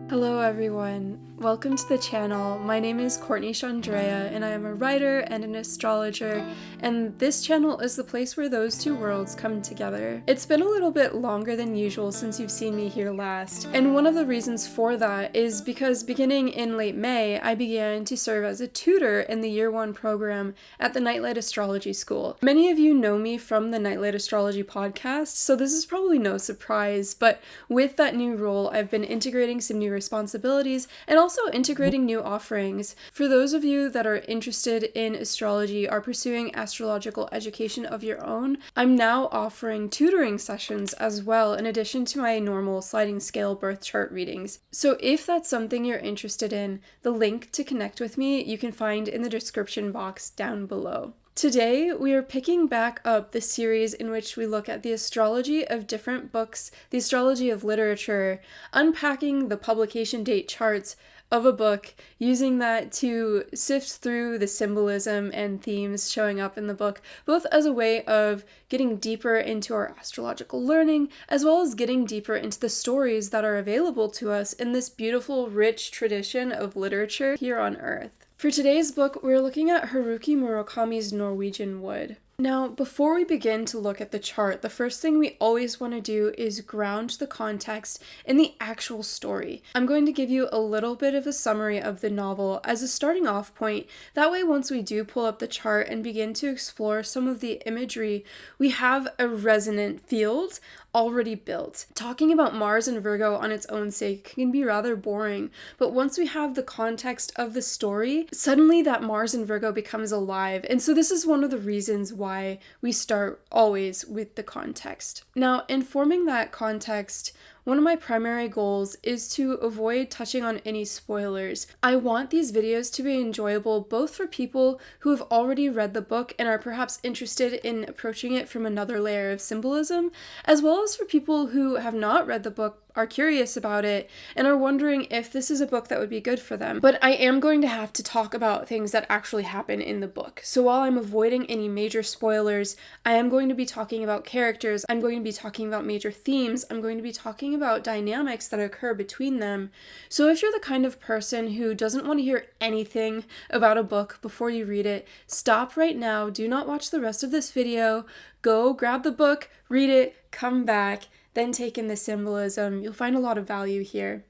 Hello everyone, welcome to the channel. My name is Courtney Chandrea and I am a writer and an astrologer, and this channel is the place where those two worlds come together. It's been a little bit longer than usual since you've seen me here last, and one of the reasons for that is because beginning in late May, I began to serve as a tutor in the Year 1 program at the Nightlight Astrology School. Many of you know me from the Nightlight Astrology podcast, so this is probably no surprise, but with that new role, I've been integrating some new responsibilities and also integrating new offerings. For those of you that are interested in astrology, are pursuing astrological education of your own, I'm now offering tutoring sessions as well, in addition to my normal sliding scale birth chart readings. So if that's something you're interested in, the link to connect with me you can find in the description box down below. Today, we are picking back up the series in which we look at the astrology of different books, the astrology of literature, unpacking the publication date charts of a book, using that to sift through the symbolism and themes showing up in the book, both as a way of getting deeper into our astrological learning, as well as getting deeper into the stories that are available to us in this beautiful, rich tradition of literature here on Earth. For today's book, we're looking at Haruki Murakami's Norwegian Wood. Now, before we begin to look at the chart, the first thing we always want to do is ground the context in the actual story. I'm going to give you a little bit of a summary of the novel as a starting off point. That way, once we do pull up the chart and begin to explore some of the imagery, we have a resonant field already built. Talking about Mars and Virgo on its own sake can be rather boring, but once we have the context of the story, suddenly that Mars and Virgo becomes alive. And so this is one of the reasons why we start always with the context. Now, in forming that context, one of my primary goals is to avoid touching on any spoilers. I want these videos to be enjoyable both for people who have already read the book and are perhaps interested in approaching it from another layer of symbolism, as well as for people who have not read the book, are curious about it, and are wondering if this is a book that would be good for them. But I am going to have to talk about things that actually happen in the book. So while I'm avoiding any major spoilers, I am going to be talking about characters, I'm going to be talking about major themes, I'm going to be talking about dynamics that occur between them. So if you're the kind of person who doesn't want to hear anything about a book before you read it, stop right now, do not watch the rest of this video, go grab the book, read it, come back, then take in the symbolism. You'll find a lot of value here.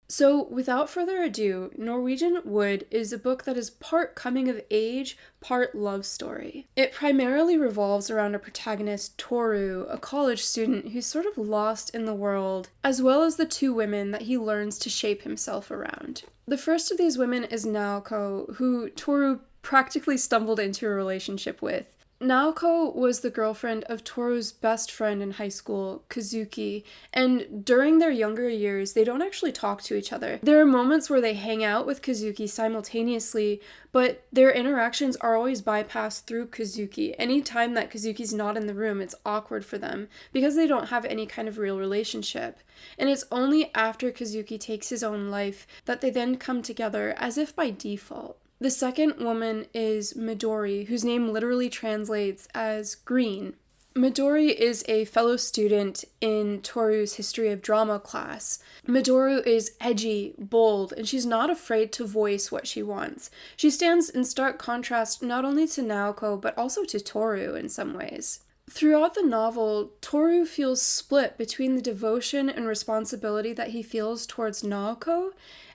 So without further ado, Norwegian Wood is a book that is part coming of age, part love story. It primarily revolves around a protagonist, Toru, a college student who's sort of lost in the world, as well as the two women that he learns to shape himself around. The first of these women is Naoko, who Toru practically stumbled into a relationship with. Naoko was the girlfriend of Toru's best friend in high school, Kazuki, and during their younger years, they don't actually talk to each other. There are moments where they hang out with Kazuki simultaneously, but their interactions are always bypassed through Kazuki. Anytime that Kazuki's not in the room, it's awkward for them, because they don't have any kind of real relationship. And it's only after Kazuki takes his own life that they then come together, as if by default. The second woman is Midori, whose name literally translates as green. Midori is a fellow student in Toru's history of drama class. Midori is edgy, bold, and she's not afraid to voice what she wants. She stands in stark contrast not only to Naoko, but also to Toru in some ways. Throughout the novel, Toru feels split between the devotion and responsibility that he feels towards Naoko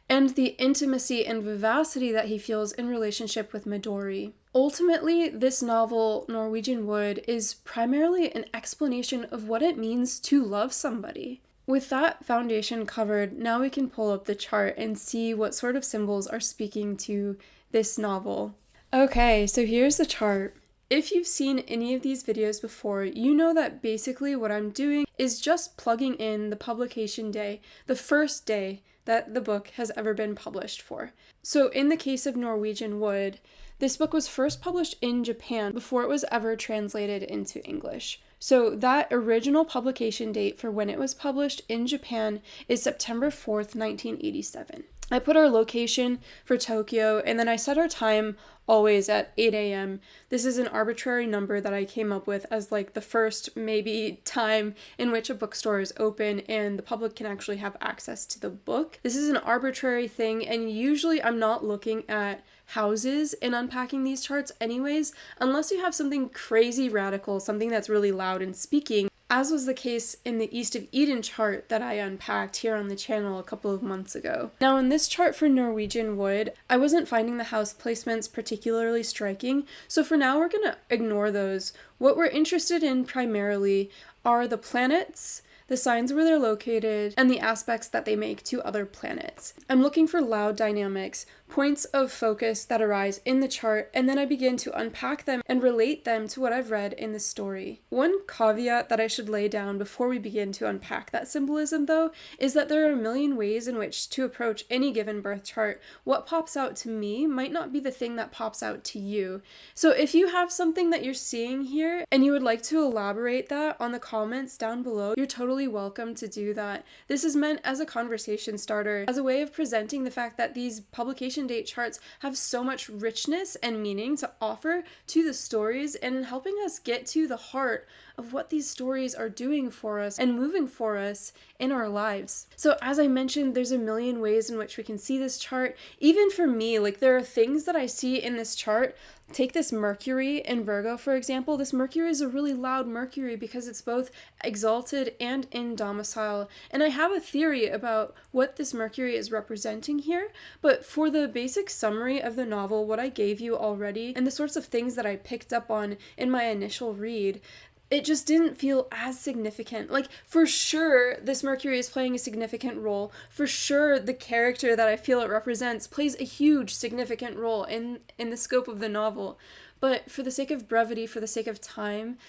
and the intimacy and vivacity that he feels in relationship with Midori. Ultimately, this novel, Norwegian Wood, is primarily an explanation of what it means to love somebody. With that foundation covered, now we can pull up the chart and see what sort of symbols are speaking to this novel. Okay, so here's the chart. If you've seen any of these videos before, you know that basically what I'm doing is just plugging in the publication day, the first day that the book has ever been published for. So in the case of Norwegian Wood, this book was first published in Japan before it was ever translated into English. So that original publication date for when it was published in Japan is September 4th, 1987. I put our location for Tokyo, and then I set our time always at 8 a.m. This is an arbitrary number that I came up with as like the first maybe time in which a bookstore is open and the public can actually have access to the book. This is an arbitrary thing, and usually I'm not looking at houses in unpacking these charts anyways, unless you have something crazy radical, something that's really loud and speaking, as was the case in the East of Eden chart that I unpacked here on the channel a couple of months ago. Now in this chart for Norwegian wood, I wasn't finding the house placements particularly striking, so for now we're gonna ignore those. What we're interested in primarily are the planets, the signs where they're located, and the aspects that they make to other planets. I'm looking for loud dynamics, points of focus that arise in the chart, and then I begin to unpack them and relate them to what I've read in the story. One caveat that I should lay down before we begin to unpack that symbolism, though, is that there are a million ways in which to approach any given birth chart. What pops out to me might not be the thing that pops out to you. So if you have something that you're seeing here and you would like to elaborate that on the comments down below, you're totally welcome to do that. This is meant as a conversation starter, as a way of presenting the fact that these publication date charts have so much richness and meaning to offer to the stories, and helping us get to the heart of what these stories are doing for us and moving for us in our lives. So as I mentioned, there's a million ways in which we can see this chart. Even for me, like, there are things that I see in this chart. Take this Mercury in Virgo, for example. This Mercury is a really loud Mercury because it's both exalted and in domicile. And I have a theory about what this Mercury is representing here, but for the basic summary of the novel, what I gave you already, and the sorts of things that I picked up on in my initial read, it just didn't feel as significant. Like, for sure, this Mercury is playing a significant role. For sure, the character that I feel it represents plays a huge, significant role in the scope of the novel. But for the sake of brevity, for the sake of time,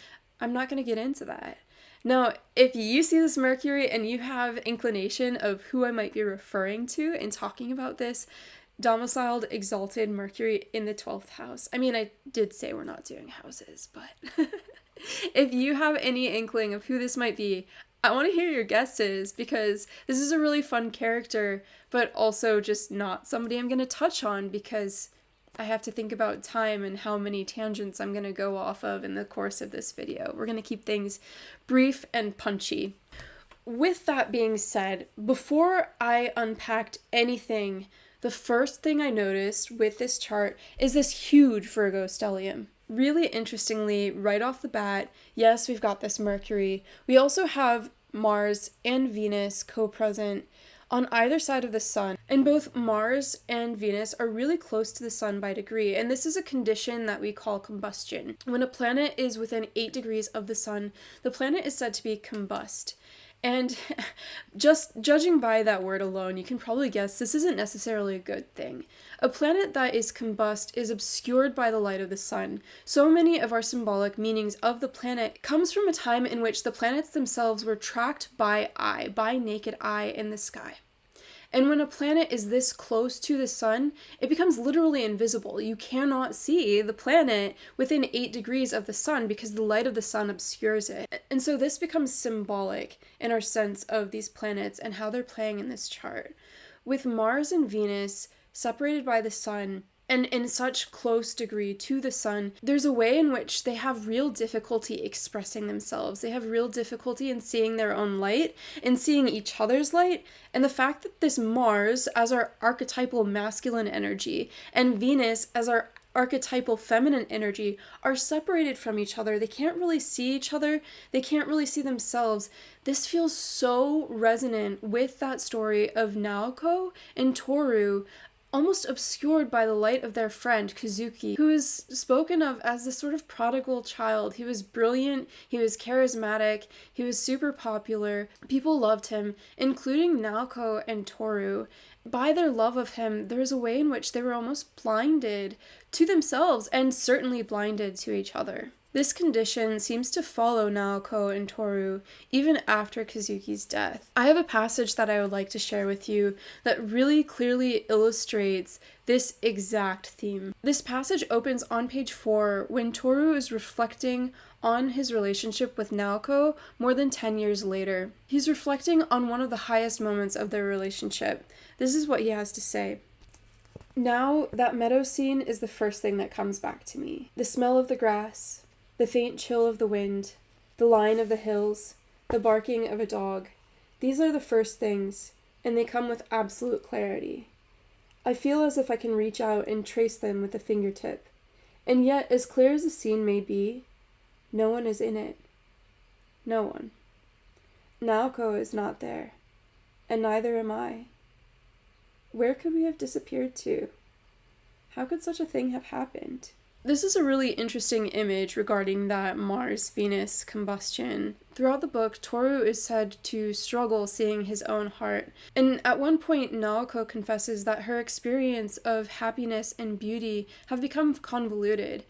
I'm not going to get into that. Now, if you see this Mercury and you have inclination of who I might be referring to in talking about this, domiciled, exalted Mercury in the 12th house. I mean, I did say we're not doing houses, but if you have any inkling of who this might be, I want to hear your guesses, because this is a really fun character, but also just not somebody I'm going to touch on because I have to think about time and how many tangents I'm going to go off of in the course of this video. We're going to keep things brief and punchy. With that being said, before I unpacked anything, the first thing I noticed with this chart is this huge Virgo stellium. Really interestingly, right off the bat, yes, we've got this Mercury. We also have Mars and Venus co-present on either side of the sun, and both Mars and Venus are really close to the sun by degree, and this is a condition that we call combustion. When a planet is within 8 degrees of the sun, the planet is said to be combust. And just judging by that word alone, you can probably guess this isn't necessarily a good thing. A planet that is combust is obscured by the light of the sun. So many of our symbolic meanings of the planet comes from a time in which the planets themselves were tracked by naked eye in the sky. And when a planet is this close to the sun, it becomes literally invisible. You cannot see the planet within 8 degrees of the sun because the light of the sun obscures it. And so this becomes symbolic in our sense of these planets and how they're playing in this chart. With Mars and Venus separated by the sun, and in such close degree to the sun, there's a way in which they have real difficulty expressing themselves. They have real difficulty in seeing their own light and seeing each other's light. And the fact that this Mars as our archetypal masculine energy and Venus as our archetypal feminine energy are separated from each other. They can't really see each other. They can't really see themselves. This feels so resonant with that story of Naoko and Toru, almost obscured by the light of their friend Kazuki, who is spoken of as this sort of prodigal child. He was brilliant, he was charismatic, he was super popular. People loved him, including Naoko and Toru. By their love of him, there was a way in which they were almost blinded to themselves and certainly blinded to each other. This condition seems to follow Naoko and Toru even after Kazuki's death. I have a passage that I would like to share with you that really clearly illustrates this exact theme. This passage opens on page 4 when Toru is reflecting on his relationship with Naoko more than 10 years later. He's reflecting on one of the highest moments of their relationship. This is what he has to say. Now, that meadow scene is the first thing that comes back to me. The smell of the grass, the faint chill of the wind, the line of the hills, the barking of a dog. These are the first things, and they come with absolute clarity. I feel as if I can reach out and trace them with a fingertip. And yet, as clear as the scene may be, no one is in it. No one. Naoko is not there, and neither am I. Where could we have disappeared to? How could such a thing have happened? This is a really interesting image regarding that Mars-Venus combustion. Throughout the book, Toru is said to struggle seeing his own heart, and at one point Naoko confesses that her experience of happiness and beauty have become convoluted,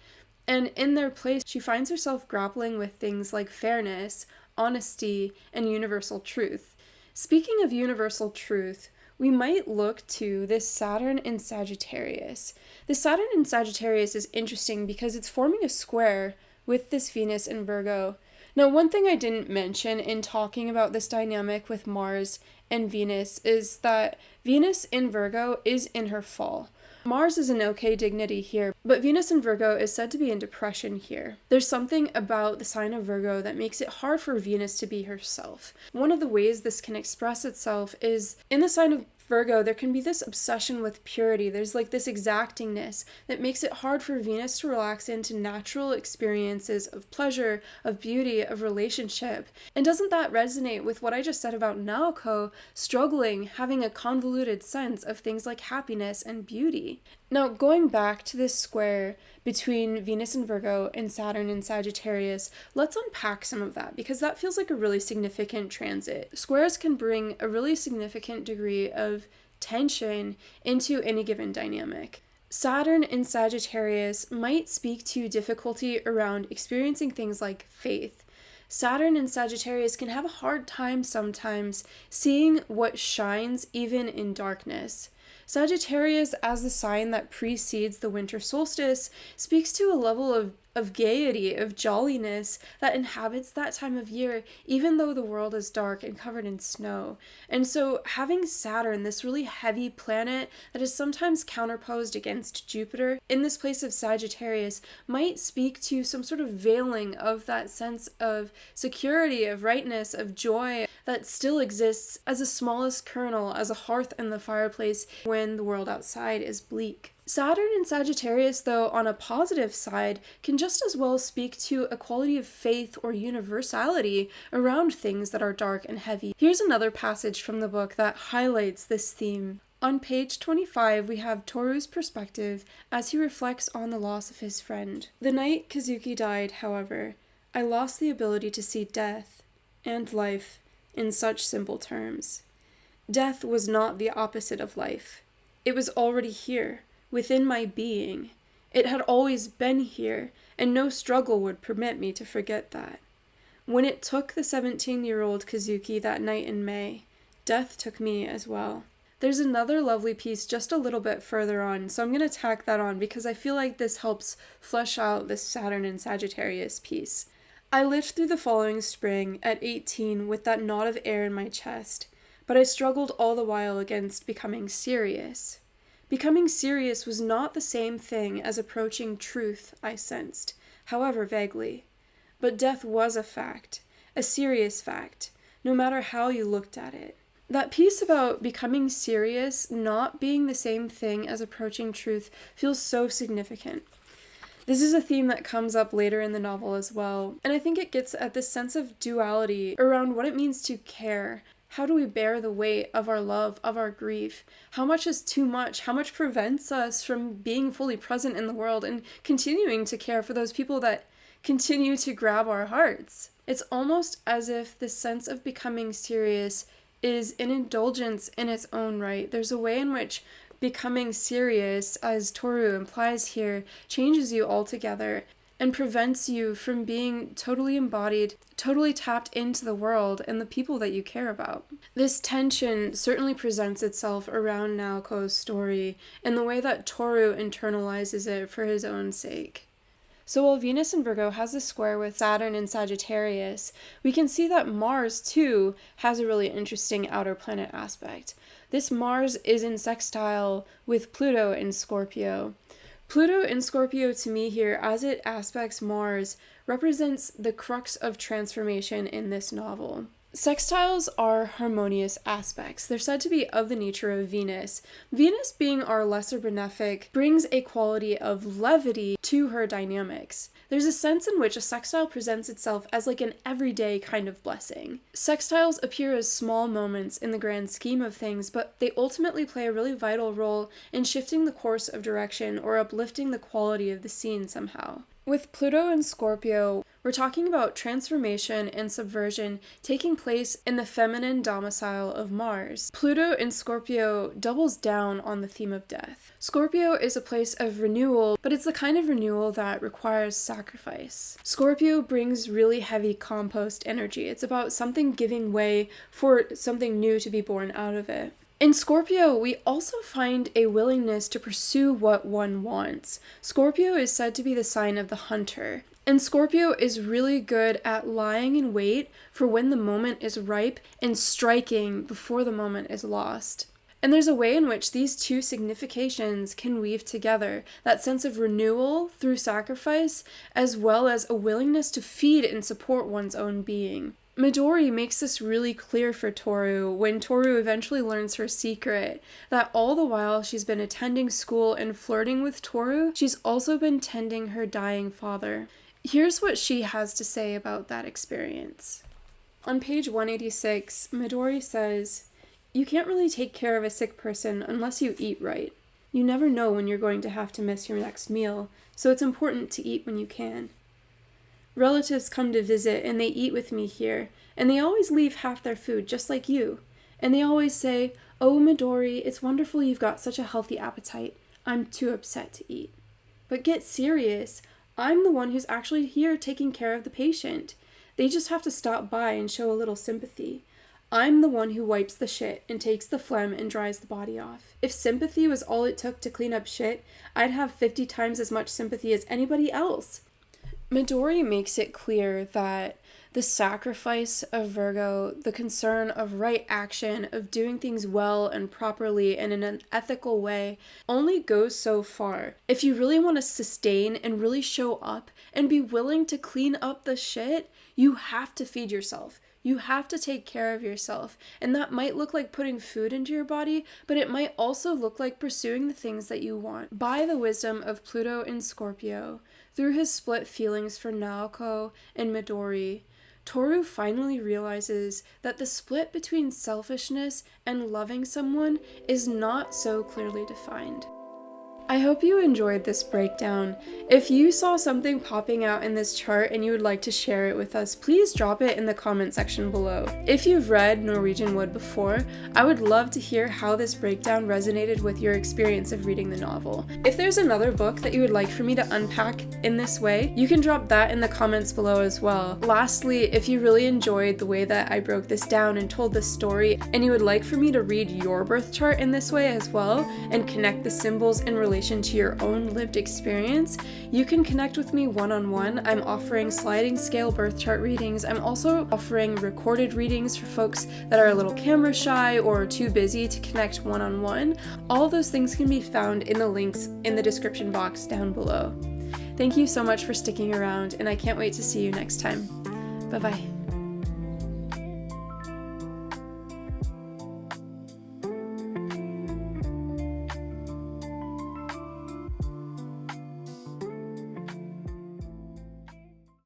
and in their place she finds herself grappling with things like fairness, honesty, and universal truth. Speaking of universal truth, we might look to this Saturn in Sagittarius. The Saturn in Sagittarius is interesting because it's forming a square with this Venus in Virgo. Now, one thing I didn't mention in talking about this dynamic with Mars and Venus is that Venus in Virgo is in her fall. Mars is in okay dignity here, but Venus in Virgo is said to be in depression here. There's something about the sign of Virgo that makes it hard for Venus to be herself. One of the ways this can express itself is in the sign of Virgo, there can be this obsession with purity. There's like this exactingness that makes it hard for Venus to relax into natural experiences of pleasure, of beauty, of relationship. And doesn't that resonate with what I just said about Naoko struggling, having a convoluted sense of things like happiness and beauty? Now, going back to this square between Venus in Virgo and Saturn in Sagittarius, let's unpack some of that because that feels like a really significant transit. Squares can bring a really significant degree of tension into any given dynamic. Saturn in Sagittarius might speak to difficulty around experiencing things like faith. Saturn in Sagittarius can have a hard time sometimes seeing what shines even in darkness. Sagittarius, as the sign that precedes the winter solstice, speaks to a level of gaiety, of jolliness that inhabits that time of year, even though the world is dark and covered in snow. And so having Saturn, this really heavy planet that is sometimes counterposed against Jupiter, in this place of Sagittarius, might speak to some sort of veiling of that sense of security, of rightness, of joy that still exists as the smallest kernel, as a hearth in the fireplace when the world outside is bleak. Saturn in Sagittarius, though, on a positive side, can just as well speak to a quality of faith or universality around things that are dark and heavy. Here's another passage from the book that highlights this theme. On page 25, we have Toru's perspective as he reflects on the loss of his friend. The night Kazuki died, however, I lost the ability to see death and life in such simple terms. Death was not the opposite of life. It was already here, within my being. It had always been here, and no struggle would permit me to forget that. When it took the 17-year-old Kazuki that night in May, death took me as well. There's another lovely piece just a little bit further on, so I'm going to tack that on because I feel like this helps flesh out this Saturn and Sagittarius piece. I lived through the following spring at 18 with that knot of air in my chest, but I struggled all the while against becoming serious. Becoming serious was not the same thing as approaching truth, I sensed, however vaguely. But death was a fact, a serious fact, no matter how you looked at it. That piece about becoming serious not being the same thing as approaching truth feels so significant. This is a theme that comes up later in the novel as well, and I think it gets at this sense of duality around what it means to care. How do we bear the weight of our love, of our grief? How much is too much? How much prevents us from being fully present in the world and continuing to care for those people that continue to grab our hearts? It's almost as if this sense of becoming serious is an indulgence in its own right. There's a way in which becoming serious, as Toru implies here, changes you altogether and prevents you from being totally embodied, totally tapped into the world and the people that you care about. This tension certainly presents itself around Naoko's story and the way that Toru internalizes it for his own sake. So while Venus in Virgo has a square with Saturn in Sagittarius, we can see that Mars too has a really interesting outer planet aspect. This Mars is in sextile with Pluto in Scorpio. Pluto in Scorpio to me here, as it aspects Mars, represents the crux of transformation in this novel. Sextiles are harmonious aspects. They're said to be of the nature of Venus. Venus, being our lesser benefic, brings a quality of levity to her dynamics. There's a sense in which a sextile presents itself as like an everyday kind of blessing. Sextiles appear as small moments in the grand scheme of things, but they ultimately play a really vital role in shifting the course of direction or uplifting the quality of the scene somehow. With Pluto and Scorpio, we're talking about transformation and subversion taking place in the feminine domicile of Mars. Pluto in Scorpio doubles down on the theme of death. Scorpio is a place of renewal, but it's the kind of renewal that requires sacrifice. Scorpio brings really heavy compost energy. It's about something giving way for something new to be born out of it. In Scorpio, we also find a willingness to pursue what one wants. Scorpio is said to be the sign of the hunter, and Scorpio is really good at lying in wait for when the moment is ripe and striking before the moment is lost. And there's a way in which these two significations can weave together, that sense of renewal through sacrifice, as well as a willingness to feed and support one's own being. Midori makes this really clear for Toru when Toru eventually learns her secret, that all the while she's been attending school and flirting with Toru, she's also been tending her dying father. Here's what she has to say about that experience. On page 186, Midori says, "You can't really take care of a sick person unless you eat right. You never know when you're going to have to miss your next meal, so it's important to eat when you can. Relatives come to visit and they eat with me here, and they always leave half their food just like you. And they always say, 'Oh, Midori, it's wonderful you've got such a healthy appetite. I'm too upset to eat.' But get serious. I'm the one who's actually here taking care of the patient. They just have to stop by and show a little sympathy. I'm the one who wipes the shit and takes the phlegm and dries the body off. If sympathy was all it took to clean up shit, I'd have 50 times as much sympathy as anybody else." Midori makes it clear that the sacrifice of Virgo, the concern of right action, of doing things well and properly and in an ethical way, only goes so far. If you really want to sustain and really show up and be willing to clean up the shit, you have to feed yourself. You have to take care of yourself. And that might look like putting food into your body, but it might also look like pursuing the things that you want. By the wisdom of Pluto in Scorpio, through his split feelings for Naoko and Midori, Toru finally realizes that the split between selfishness and loving someone is not so clearly defined. I hope you enjoyed this breakdown. If you saw something popping out in this chart and you would like to share it with us, please drop it in the comment section below. If you've read Norwegian Wood before, I would love to hear how this breakdown resonated with your experience of reading the novel. If there's another book that you would like for me to unpack in this way, you can drop that in the comments below as well. Lastly, if you really enjoyed the way that I broke this down and told this story, and you would like for me to read your birth chart in this way as well, and connect the symbols in relation to your own lived experience, you can connect with me one-on-one. I'm offering sliding scale birth chart readings. I'm also offering recorded readings for folks that are a little camera shy or too busy to connect one-on-one. All of those things can be found in the links in the description box down below. Thank you so much for sticking around, and I can't wait to see you next time. Bye-bye.